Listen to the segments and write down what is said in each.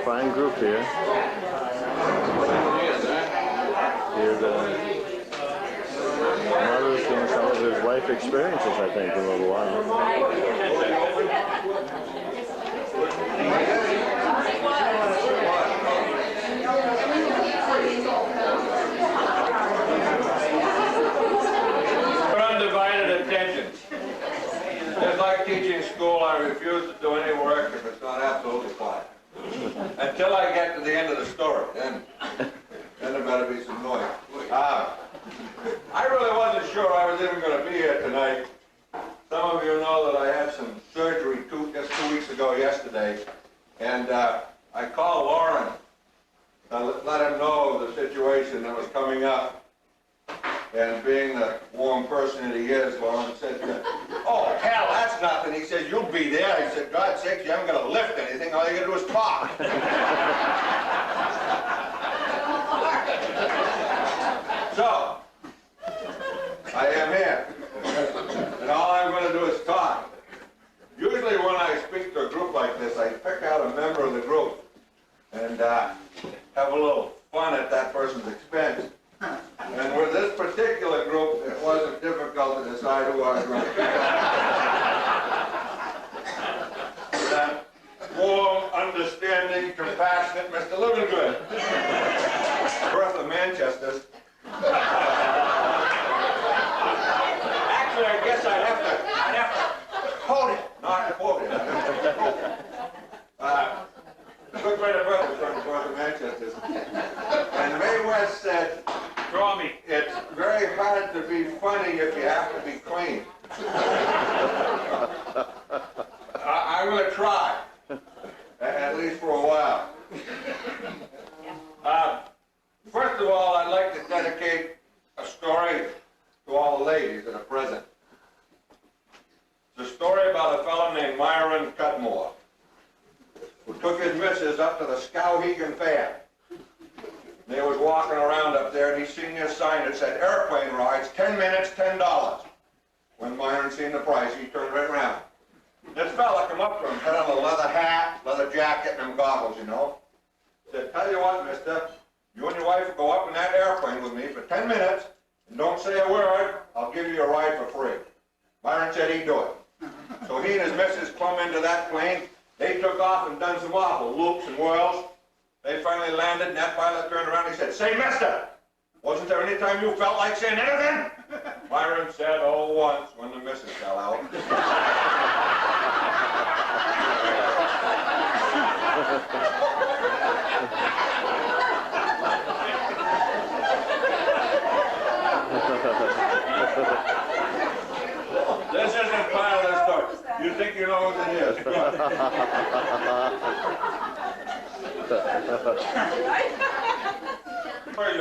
fine group here. Here's Mario's going to some of his life experiences, I think, in a little while. Undivided attention. Just like teaching school, I refuse to do any work if it's not absolutely quiet. Until I get to the end of the story, then there better be some noise. I really wasn't sure I was even going to be here tonight. Some of you know that I had some surgery just 2 weeks ago yesterday, and I called Lauren to let him know the situation that was coming up. And being the warm person that he is, Lauren said, "Oh, hell, that's nothing." He said, "You'll be there." I said, "God's sakes, you haven't got to lift anything. All you got to do is talk." So, I am here. And all I'm going to do is talk. Usually when I speak to a group like this, I pick out a member of the group and have a little fun at that person's expense. And with this particular group, it wasn't difficult to decide who I was going to pick up. That warm, understanding, compassionate Mr. Livingood. Birth of Manchester. Actually, I guess I'd have to quote it, not quote it. Quick way to birth from Birth of Manchester. And Mae West said, "Draw me. It's very hard to be funny if you have to be clean." I'm going to try, at least for a while. First of all, I'd like to dedicate a story to all the ladies that are present. It's a story about a fellow named Myron Cutmore, who took his missus up to the Skowhegan Fair. They was walking around up there, and he seen this sign that said, "Airplane rides, 10 minutes, $10. When Myron seen the price, he turned right around. This fella come up to him, had on a leather hat, leather jacket, and them goggles, you know. Said, "Tell you what, mister, you and your wife go up in that airplane with me for 10 minutes, and don't say a word, I'll give you a ride for free." Myron said he'd do it. So he and his missus clumb into that plane. They took off and done some awful loops and whirls. They finally landed, and that pilot turned around and he said, "Say, mister, wasn't there any time you felt like saying anything?" Myron said, "Oh, once, when the missus fell out." This isn't part of the story. You think you know what it is. You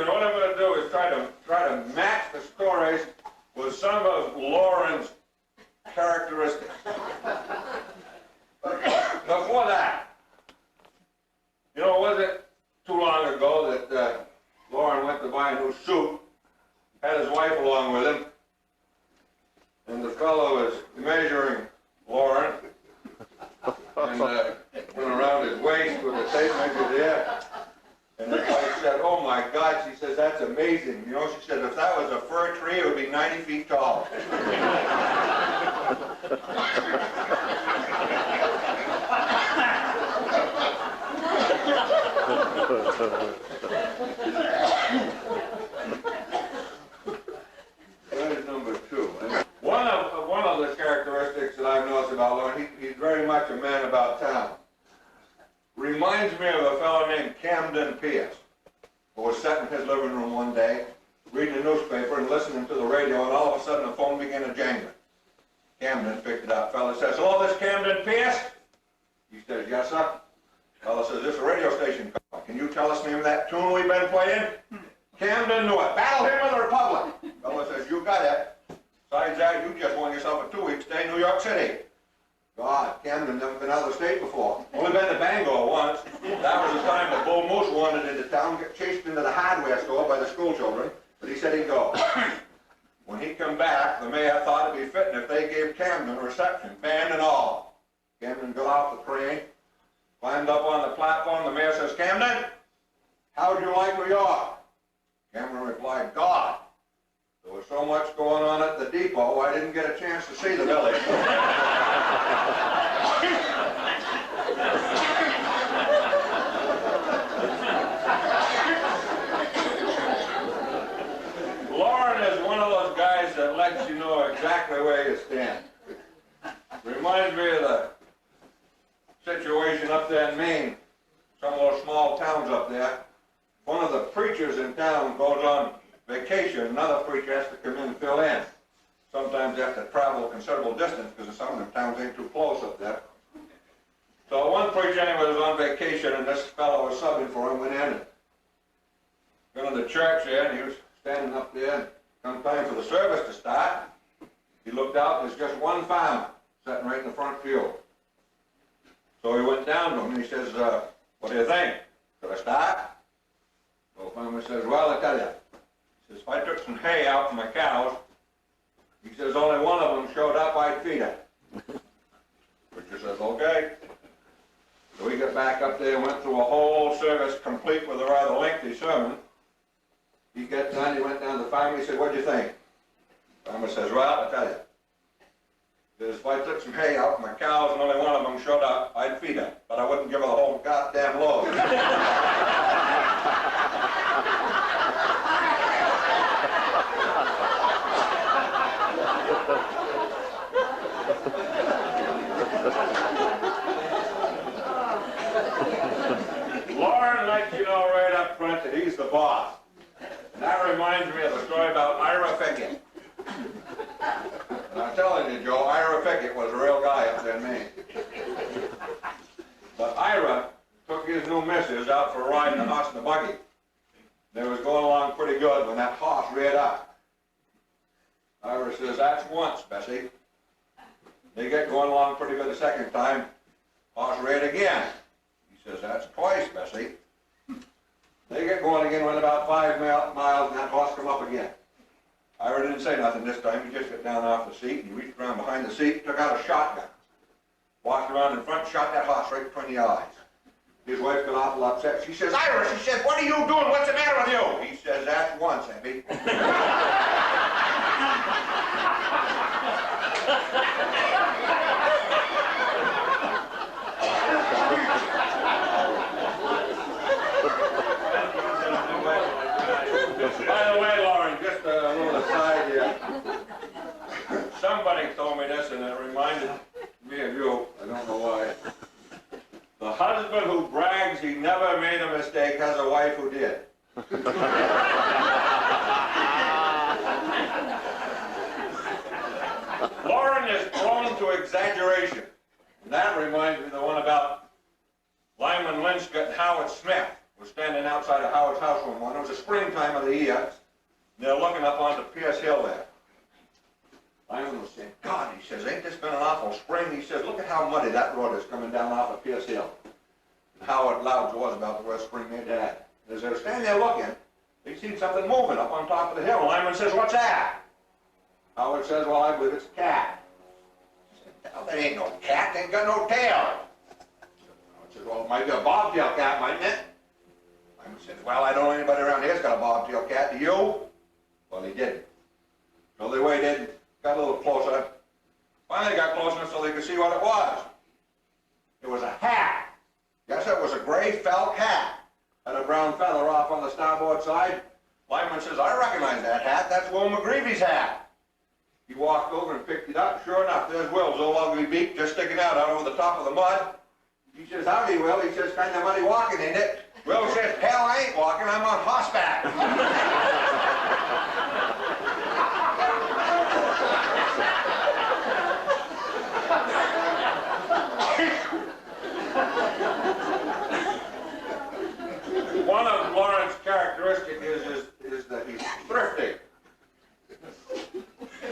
know what I'm going to do is try to match the stories with some of Lauren's characteristics. Before that, you know, was it too long ago that Lauren went to buy a new suit, had his wife along with him, and the fellow was measuring Lauren, and went around his waist with a tape measure there. And the wife said, "Oh my God," she says, "that's amazing. You know," she said, "if that was a fir tree, it would be 90 feet tall." There's number two. One of the characteristics that I've noticed about Lauren, he's very much a man about town. Reminds me of a fellow named Camden Pierce, who was sitting in his living room one day, reading a newspaper and listening to the radio, and all of a sudden the phone began to jangle. Camden picked it up. Fellow says, "Hello, this Camden Pierce?" He says, "Yes, sir." Fellow says, "This is a radio station call. Can you tell us the name of that tune we've been playing?" Camden knew it. "Battle Hymn of the Republic." Fellow says, "You got it. Besides that, you just won yourself a 2-week stay in New York City." God, Camden never been out of the state before. Only been to Bangor once. That was the time the bull moose wandered into town, got chased into the hardware store by the school children, but he said he'd go. When he come back, the mayor thought it'd be fitting if they gave Camden a reception, band and all. Camden got off the train, Climbed up on the platform. The mayor says, Camden, how'd you like New York? Camden replied, God. There was so much going on at the depot, I didn't get a chance to see the village. Lauren is one of those guys that lets you know exactly where you stand. Reminds me of the situation up there in Maine, some of those small towns up there. One of the preachers in town goes on vacation, another preacher has to come in and fill in. Sometimes they have to travel a considerable distance because some of the towns ain't too close up there. So one preacher anyway was on vacation and this fellow was subbing for him, went in and went to the church there and he was standing up there and come time for the service to start. He looked out and there's just one farmer sitting right in the front pew. So he went down to him and he says, what do you think? Should I start? So the farmer says, well, I tell you. He says, if I took some hay out for my cows, he says, only one of them showed up, I'd feed it. Preacher says, okay. So we got back up there and went through a whole service complete with a rather lengthy sermon. He got done, he went down to the farmer, he said, what'd you think? The farmer says, well, I tell you. He says, if I took some hay out for my cows and only one of them showed up, I'd feed it, but I wouldn't give her the whole goddamn load. Lauren lets you know right up front that he's the boss. And that reminds me of the story about Ira Fickett. And I'm telling you, Joe, Ira Fickett was a real guy up there in Maine. But Ira took his new missus out for a ride in a horse and a buggy. They was going along pretty good when that horse reared up. Ira says, that's once, Bessie. They get going along pretty good the second time. Horse reared again. He says, that's twice, Bessie. They get going again, went about 5 miles, and that horse come up again. Ira didn't say nothing this time. He just got down off the seat, and he reached around behind the seat, took out a shotgun. Walked around in front, shot that horse right between the eyes. His wife got awful upset. She says, Ira, she says, what are you doing? What's the matter with you? He says, that's once, Abby. By the way, Lauren, just a little aside here. Somebody told me this and it reminded me of you. I don't know why. The husband who brags he never made a mistake has a wife who did. Lauren is prone to exaggeration. And that reminds me of the one about Lyman Linscott and Howard Smith. Was standing outside of Howard's house one morning. It was the springtime of the year. And they're looking up onto Pierce Hill there. Lyman was saying, God, he says, ain't this been an awful spring? He says, look at how muddy that road is coming down off of Pierce Hill. And Howard Loud's was about the worst spring they'd had. As they were standing there looking, they seen something moving up on top of the hill. Lyman says, what's that? Howard says, well, I believe it's a cat. He said, no, that ain't no cat. They ain't got no tail. Howard says, well, it might be a bobtail cat, mightn't it? Lyman says, well, I don't know anybody around here's got a bobtail cat. Do you? Well, he didn't. So they waited, got a little closer. Finally got close enough so they could see what it was. It was a hat. Yes, it was a gray felt hat. Had a brown feather off on the starboard side. Lyman says, I recognize that hat. That's Will McGreevy's hat. He walked over and picked it up. Sure enough, there's Will's old ugly beak just sticking out over the top of the mud. He says, howdy, Will. He says, kind of muddy walking, ain't it? Will says, hell, I ain't walking. I'm on horseback. One of Lauren's characteristics is that he's thrifty.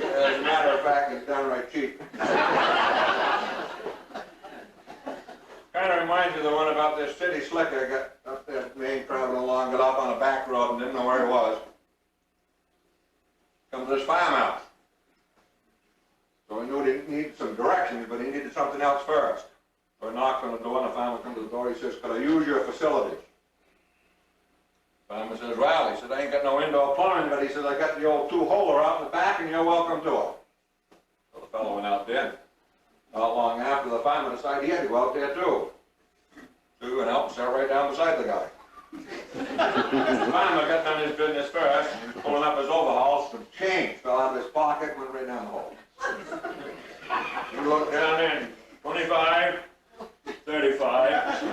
As a matter of fact, he's downright cheap. Kind of reminds you of the one about this city slicker got up there in Maine traveling along, got off on a back road and didn't know where he was. Come to this farmhouse. So he knew he needed some directions, but he needed something else first. So he knocked on the door and the farmer come to the door. Farmer says, well, he said, I ain't got no indoor plumbing, but he said, I got the old two-holer out in the back and you're welcome to it. So the fellow went out there. Not long after, the farmer decided he had to go out there too. So he went out and sat right down beside the guy. The farmer got done his business first, and he was pulling up his overalls, some change fell out of his pocket and went right down the hole. He looked down in, 25, 35,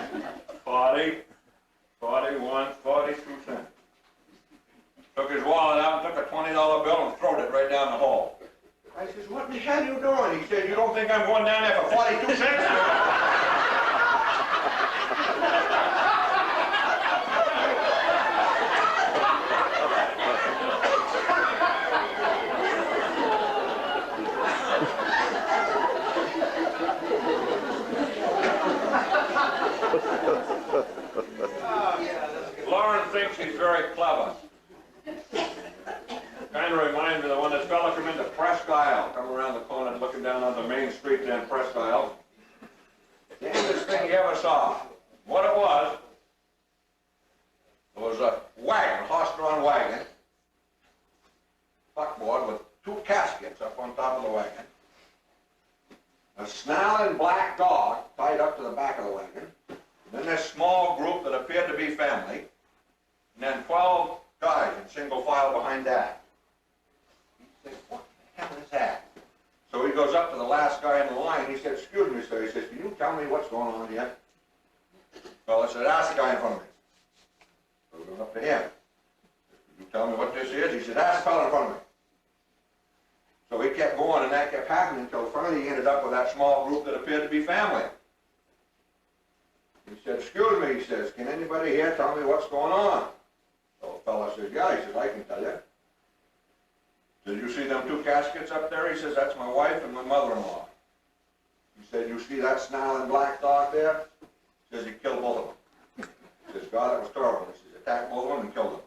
40, 41, 42 cents. Took his wallet out and took a $20 bill and throwed it right down the hole. I says, what in the hell are you doing? He said, you don't think I'm going down there for 42 cents? Lauren thinks he's very clever. Kind of reminds me of the one that fella come into Presque Isle, come around the corner and looking down on the main street there in Presque Isle. Damnedest thing he ever saw. What it was a wagon, horse-drawn wagon, buckboard with 2 caskets up on top of the wagon, a snarling black dog tied up to the back of the wagon, then this small group that appeared to be family, and then 12 guys in single file behind that. He said, what the hell is that? So he goes up to the last guy in the line. He said, excuse me, sir. He says, can you tell me what's going on here? Well, I said, ask the guy in front of me. So we went up to him. Can you tell me what this is? He said, ask the fellow in front of me. So he kept going, and that kept happening until finally he ended up with that small group that appeared to be family. He said, excuse me, he says, can anybody here tell me what's going on? So the fellow says, yeah. He says, I can tell you. Did you see them 2 caskets up there? He says, that's my wife and my mother-in-law. He said, you see that snarling black dog there? He says, he killed both of them. He says, God, it was terrible. He says, attacked both of them and killed them.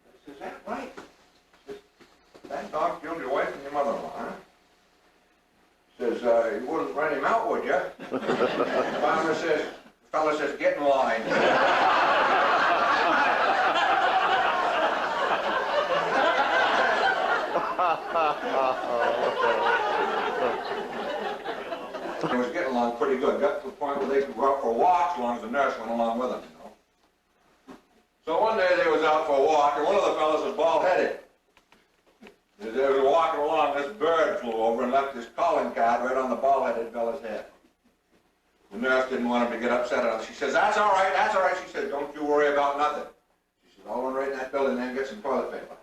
He says, is that right? He says, that dog killed your wife and your mother-in-law, huh? He says, you wouldn't rent him out, would you? The farmer says, the fellow says, get in line. He was getting along pretty good. Got to the point where they could go out for walks as long as the nurse went along with them, you know. So one day they was out for a walk, and one of the fellows was bald-headed. As they were walking along, this bird flew over and left his calling card right on the bald-headed fella's head. The nurse didn't want him to get upset at him. She says, that's all right, that's all right. She said, don't you worry about nothing. She said, I'll run right in that building and get some toilet paper.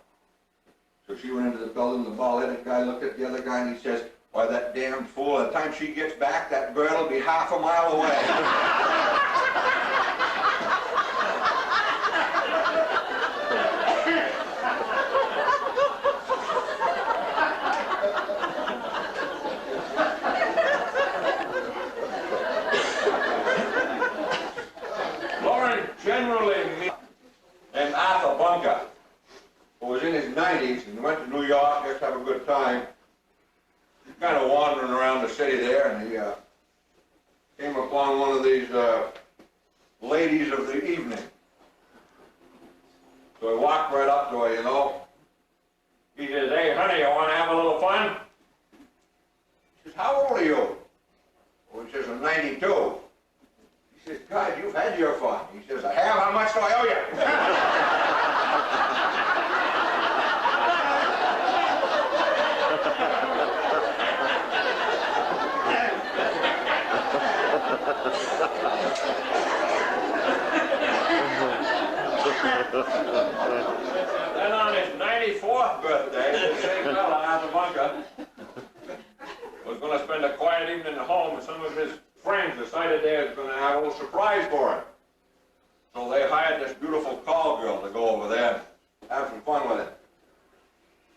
So she went into the building, the bald-headed guy looked at the other guy and he says, why, that damned fool, by the time she gets back, that bird will be half a mile away. And Arthur Bunker, who was in his 90s and went to New York just to have a good time, kind of wandering around the city there, and he came upon one of these ladies of the evening. So he walked right up to her, you know. He says, hey, honey, you want to have a little fun? She says, how old are you? Well, he says, I'm 92. He says, God, you've had your fun. He says, I have? How much do I owe you? Then on his 94th birthday, the same fella, Arthur Bunker, was going to spend a quiet evening at home, and some of his friends decided they were going to have a little surprise for him. So they hired this beautiful call girl to go over there and have some fun with it.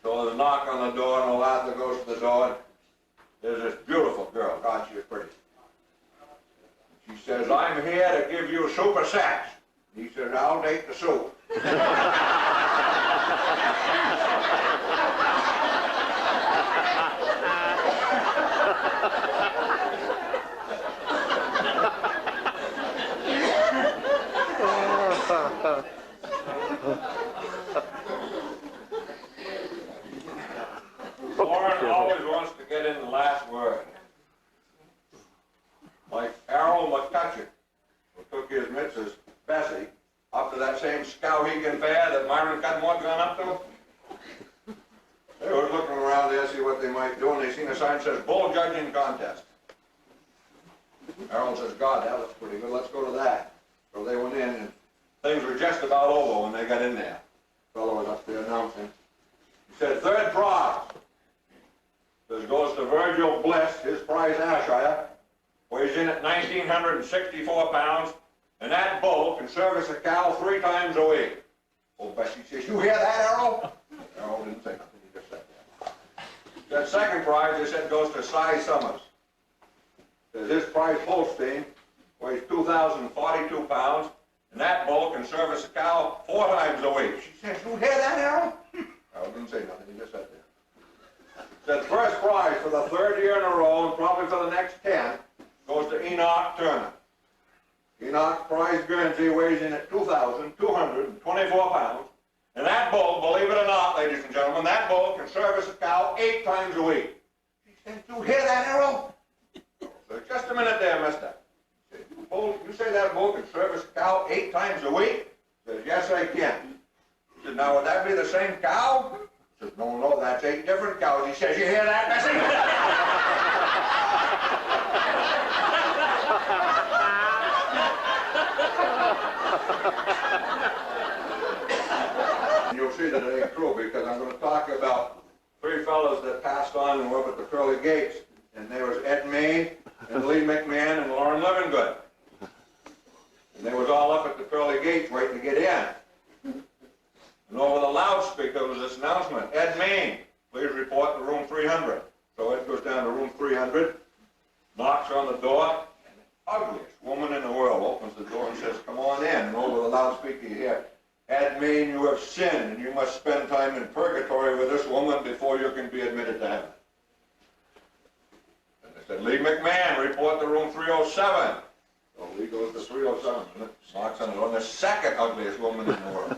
So there's a knock on the door, and old Arthur goes to the door, and there's this beautiful girl. God, she was pretty. She says, I'm here to give you super sex. He said, I'll take the soup. that same Skowhegan fair that Myron Cudmore's gone up to? They were looking around there to see what they might do, and they seen a sign that says bull judging contest. Harold says, God, that looks pretty good, let's go to that. So they went in, and things were just about over when they got in there. The fellow was up there announcing. He said, third prize. This goes to Virgil Bliss, his prize Ashire. Weighs in at 1,964 pounds, and that bull can service a cow 3 times a week. Old Bessie says, you hear that, Harold? Harold didn't say nothing, he just sat there. That second prize, they said, goes to Cy Summers. Says his prize Holstein weighs 2,042 pounds, and that bull can service a cow 4 times a week. She says, you hear that, Harold? Harold didn't say nothing, he just sat there. Said first prize for the 3rd year in a row, and probably for the next 10, goes to Enoch Turner. Enoch prize Guernsey weighs in at 2,224 pounds, and that bull, believe it or not, ladies and gentlemen, that bull can service a cow 8 times a week. She said, you hear that, Harold? So just a minute there, mister. Said, you say that bull can service a cow 8 times a week? He says, yes, I can. He said, now would that be the same cow? He said, no, that's 8 different cows. He says, you hear that, Bessie? You'll see that it ain't true, because I'm going to talk about 3 fellows that passed on and were up at the pearly gates. And there was Ed Main, and Lee McMahon, and Lauren Livingood. And they was all up at the pearly gates waiting to get in. And over the loudspeaker was this announcement, Ed Main, please report to room 300. So Ed goes down to room 300, knocks on the door, and the ugliest woman in the world opens the door and says, come on in. And over the loudspeaker you hear, Ed Main, you have sinned, and you must spend time in purgatory with this woman before you can be admitted to heaven. And they said, Lee McMahon, report to room 307. So Lee goes to 307, knocks on the door, and the second ugliest woman in the world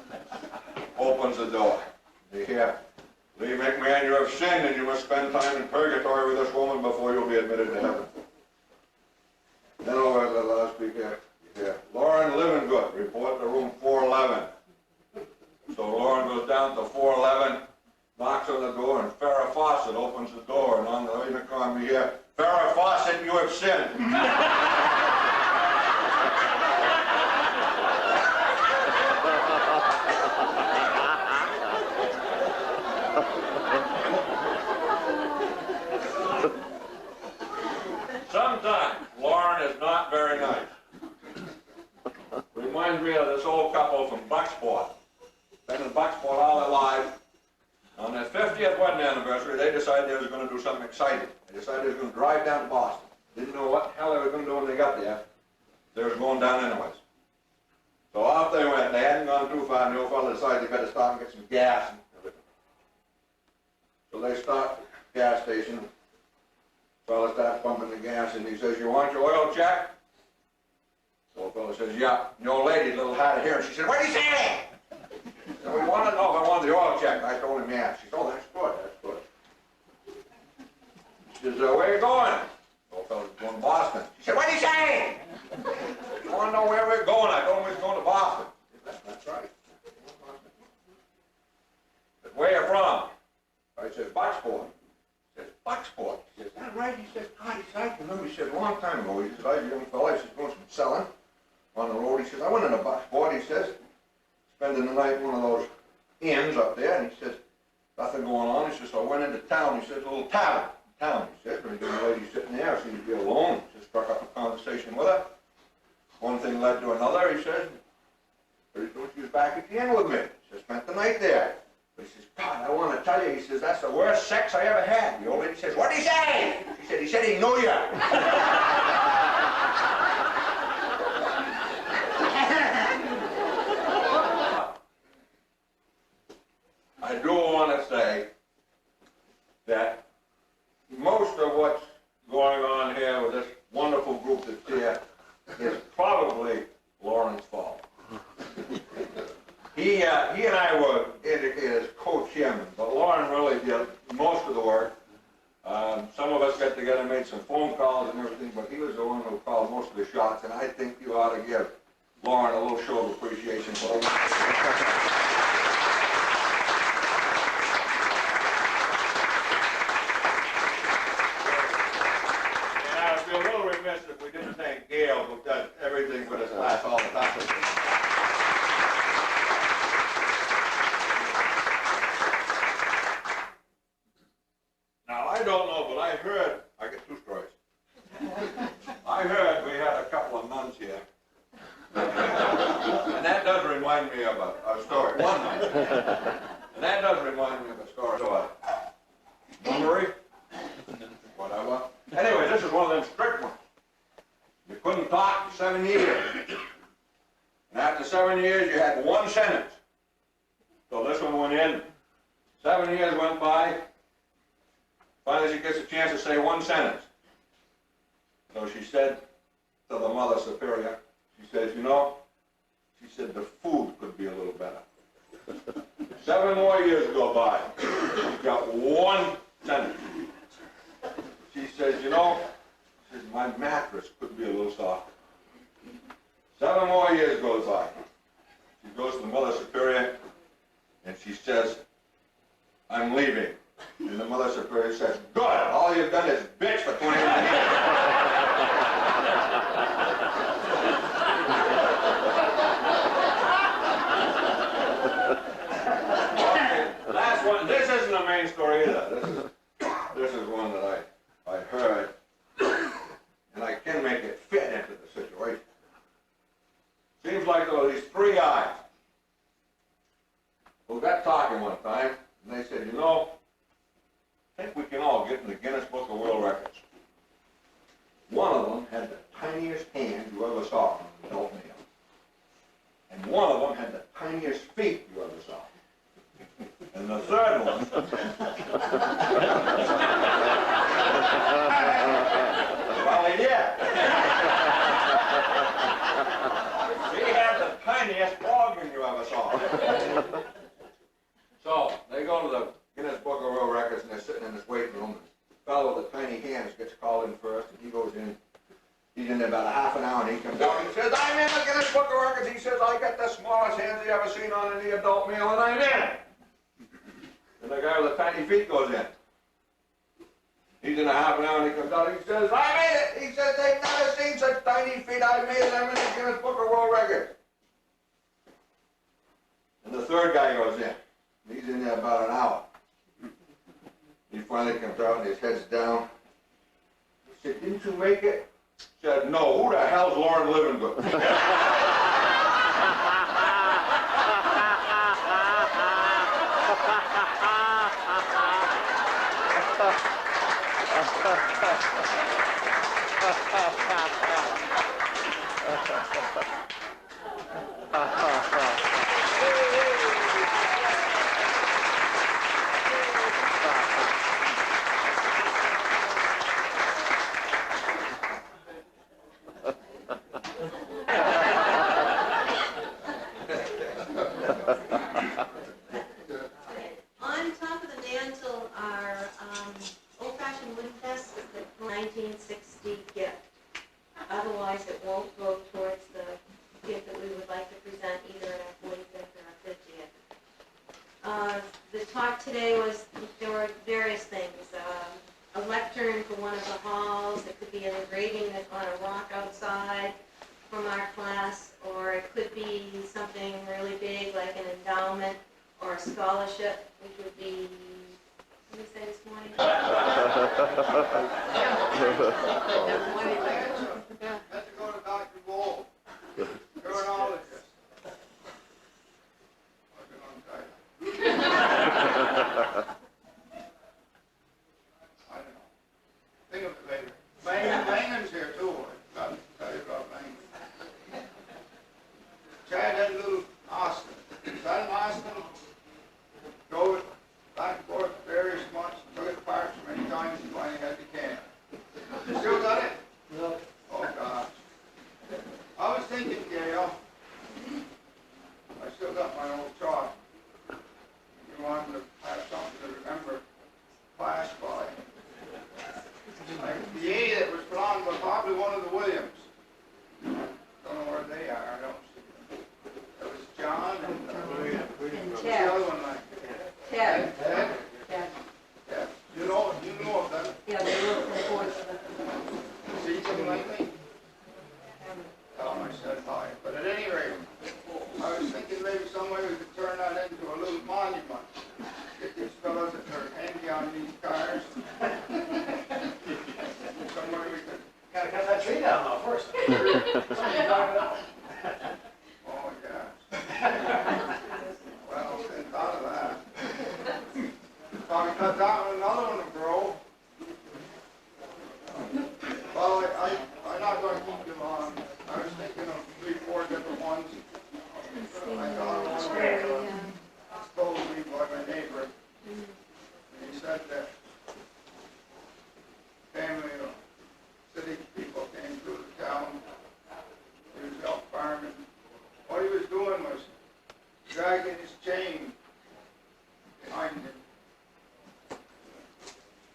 opens the door. You hear, Lee McMahon, you have sinned, and you must spend time in purgatory with this woman before you'll be admitted to heaven. Then over the loudspeaker, you hear, Lauren Livingood, report to room 411. So Lauren goes down to 411, knocks on the door, and Farrah Fawcett opens the door, and on the intercom you hear, Farrah Fawcett, you have sinned. Sometimes Lauren is not very nice. Reminds me of this old couple from Bucksport. Been in Bucksport all their lives. On their 50th wedding anniversary, they decided they was going to do something exciting. They decided they was going to drive down to Boston. Didn't know what the hell they were going to do when they got there. They was going down anyways. So off they went. They hadn't gone too far, and the old fellow decided they better stop and get some gas and everything. So they stopped at the gas station. The fellow starts pumping the gas, and he says, you want your oil check? The old fellow says, yeah. And the old lady, a little hard of hearing, she said, what are you saying? And we want to know if I want the oil check. I told him yes. She said, oh, that's good, that's good. She says, where are you going? The old fellow's going to Boston. She said, what are you saying? You want to know where we're going? I told him we was going to Boston. That's right. Said, where are you from? I said, Bucksport. He says, Bucksport? He says, is that right? He says, God, he said, I can remember. He said, a long time ago. He says, I was a young fellow. He says, doing some selling on the road. He says, I went into Bucksport. He says, spending the night in one of those inns up there, and he says, nothing going on. He says, so I went into town. He says, a little tavern. He says, and the lady sitting there seemed to be alone. He just struck up a conversation with her. One thing led to another, he says. Pretty soon she was back at the inn with me. She spent the night there. But he says, God, I want to tell you, he says, that's the worst sex I ever had. The old lady says, what did he say? He said he knew you. I do want to say that most of what's going on here with this wonderful group that's here is probably Lauren's fault. He and I were indicated as co-chairmen, but Lauren really did most of the work. Some of us got together and made some phone calls and everything, but he was the one who called most of the shots, and I think you ought to give Lauren a little show of appreciation for it. heard, I get two stories. I heard we had a couple of nuns here. And that does remind me of a story. One nun. And that does remind me of a story. So, memory, whatever. Anyway, this is one of them strict ones. You couldn't talk for 7 years. And after 7 years, you had one sentence. So this one went in. 7 years went by. Finally, she gets a chance to say one sentence. So she said to the Mother Superior, she says, you know, she said, the food could be a little better. 7 more years go by. She got one sentence. She says, you know, she says, my mattress could be a little softer. 7 more years goes by. She goes to the Mother Superior and she says, I'm leaving. And the Mother Superior says, good, all you've done is bitch for 21 years. Last one. This isn't a main story either. This is one that I heard, and I can make it fit into the situation. Seems like there were these 3 guys who got talking one time, and they said, you know, I think we can all get in the Guinness Book of World Records. One of them had the tiniest hand you ever saw from an adult male. And one of them had the tiniest feet you ever saw. And the third one, well, yeah. He had the tiniest organ you ever saw. So they go to the Guinness Book of World Records and they're sitting in this waiting room. The fellow with the tiny hands gets called in first and he goes in. He's in there about a half an hour and he comes out and he says, I'm in the Guinness Book of Records. He says, I got the smallest hands you ever seen on any adult male and I'm in it. And the guy with the tiny feet goes in. He's in a half an hour and he comes out and he says, I made it. He says, they've never seen such tiny feet. I made it. I'm in the Guinness Book of World Records. And the third guy goes in. He's in there about an hour. He finally comes out and his head's down. He said, didn't you make it? He said, no. Who the hell's Lauren Livingood? On top of the mantle are old-fashioned wooden desks that were 1960 gift. Otherwise, it won't go towards the gift that we would like to present either at our 45th or our 50th. The talk today was, there were various things. A lectern for one of the halls. It could be an engraving on a rock outside from our class, or it could be something really big like an endowment or a scholarship, which would be, what did we say this morning? Let's go to Dr. Bull, neurologist. Working on type. I don't know. Think of it later. Langland's here too. I've got to tell you about Langland. Chad had a little Austin. That Austin drove it back and forth various months, took it apart so many times and finally had the can. You still got it? No. Oh gosh. I was thinking, Gail, I still got my old chalk. You wanted to have something to remember class by. Like the A that was put on was probably one of the Williams. Don't know where they are, I don't see them. There was John and And what's Ted. the other one like? Ted. Ted? Ted. Yeah. You know of them. Yeah, they look from Portsmouth. See them lately? Tell them I said hi. But at any rate, I was thinking maybe some way we could turn that into a little monument. Get these fellows that are handy on these cars. Gotta cut that tree down though first. Oh, yeah. Well, thank God of that. Probably cut down another one to grow. Well, I'm not gonna keep you long. I was thinking of 3, 4 different ones. I thought of one told me by my neighbor. And he said that family of city people came through the town. He was out farming. What he was doing was dragging his chain behind him.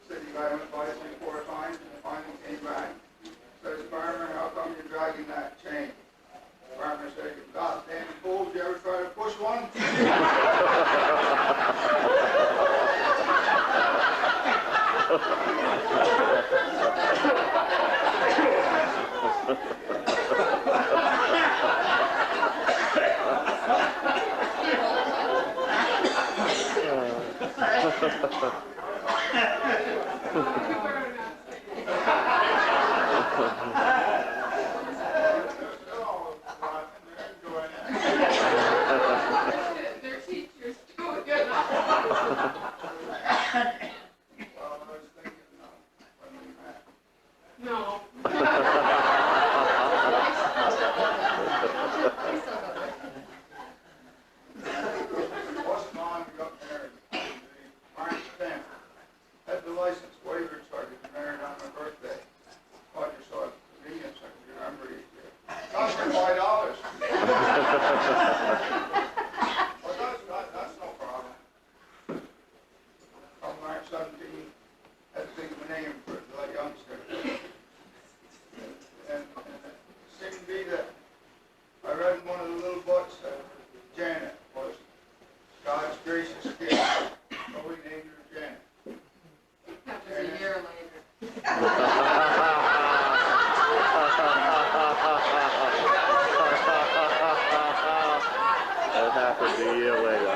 City guy went by 3, 4 times and finally came back. Says, "Farmer, how come you're dragging that chain?" Farmer said, "You goddamn fool, did you ever try to push one?" Their teachers do good. Well, I was thinking, when we met. No. It wasn't long we got married. March 10th. Had the license waiver so I could get married on my birthday. I just saw it convenience, I could remember each year. Cost me $5. Well, that's no problem. On March 17th, had to think of a name for the youngster. And it seemed to be that I read in one of the little books that Janet was God's gracious gift. So we named her Janet. That was a year later. That happened a year later.